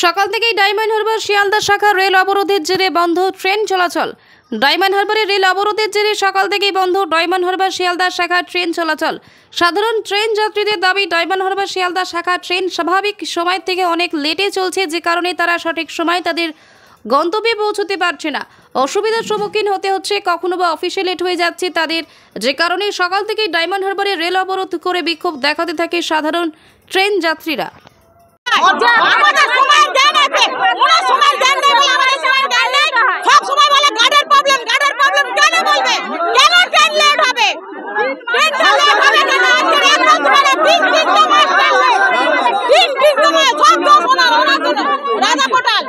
সকাল থেকেই ডায়মন্ড হারবার শিয়ালদা শাখা রেল অবরোধের জেরে বন্ধ ট্রেন চলাচল। ডায়মন্ড হারবারে রেল অবরোধের জেরে সকাল থেকেই বন্ধ ডায়মন্ড হারবার শিয়ালদা শাখা ট্রেন চলাচল। সাধারণ ট্রেন যাত্রীদের দাবি, ডায়মন্ড হারবার শিয়ালদা শাখা ট্রেন স্বাভাবিক সময় থেকে অনেক লেটে চলছে, যে কারণে তারা সঠিক সময় তাদের গন্তব্যে পৌঁছতে পারছে না। অসুবিধার সম্মুখীন হতে হচ্ছে, কখনো বা অফিসে লেট হয়ে যাচ্ছে তাদের, যে কারণে সকাল থেকেই ডায়মন্ড হারবারে রেল অবরোধ করে বিক্ষোভ দেখাতে থাকে সাধারণ ট্রেন যাত্রীরা। আমাদের সময় দেন আছে, ওরা সময় দেন না বলে আমাদের সময় দেন না। সব সময় বলে গার্ডের প্রবলেম কেন বলবে? কেন ট্রেন লেট হবে? ট্রেন লেট হবে কেন? আজকে এক রাত ধরে তিন সময় সব দোষ ওনার রাজা কোটাল।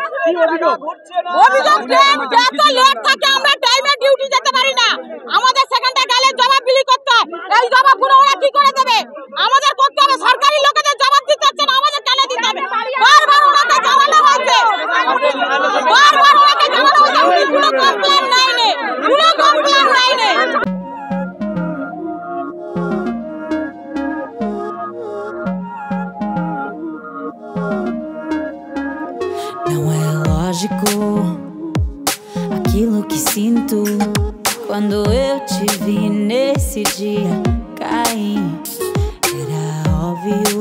অভিযোগ ট্রেন যত লেট থাকে আমরা টাইমে ডিউটি যেতে পারি না। আমাদের সেকেন্ডে গেলে জবাব বিলি করতে হয়। এই জবাবগুলো ওরা কি করে দেবে? আমাদের করতে হবে। সরকারি লোকেদের জবাব দিতে হচ্ছে না, আমাদের কেন দিতে হবে? বারবার ওনাকে জানানো হয়েছে, কোনো কমপ্লেন নাই। Não é lógico aquilo que sinto quando eu te vi nesse dia cair. Era óbvio,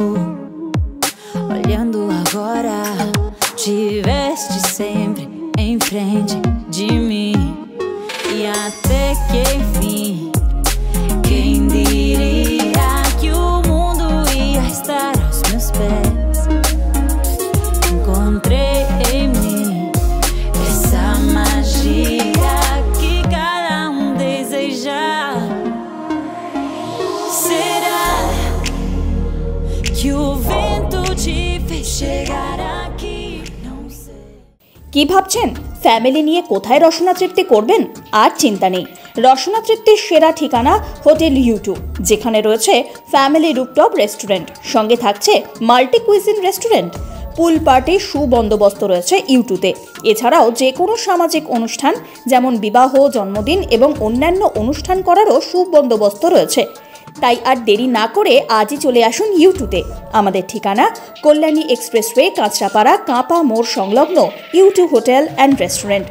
olhando agora, tiveste sempre em frente de mim. E até que enfim, quem diria que o mundo ia estar aos meus pés? Encontrei em mim essa magia que cada deseja. Será que o vento te fez chegar aqui? Não sei. কি ভাবছেন family নিয়ে কোথায় রসনা তৃপ্তি করবেন? আর চিন্তা নেই, রসনা তৃপ্তির সেরা ঠিকানা হোটেল ইউ2, যেখানে রয়েছে ফ্যামিলি রুফটপ রেস্টুরেন্ট, সঙ্গে থাকছে মাল্টি কুইজিন রেস্টুরেন্ট। পুল পার্টির সুবন্দোবস্ত রয়েছে ইউ2তে। এছাড়াও যে কোনো সামাজিক অনুষ্ঠান যেমন বিবাহ, জন্মদিন এবং অন্যান্য অনুষ্ঠান করারও সুবন্দোবস্ত রয়েছে। তাই আর দেরি না করে আজই চলে আসুন ইউ2তে। আমাদের ঠিকানা কল্যাণী এক্সপ্রেসওয়ে, কাঁচরাপাড়া, কাঁপা মোড় সংলগ্ন ইউ2 হোটেল অ্যান্ড রেস্টুরেন্ট।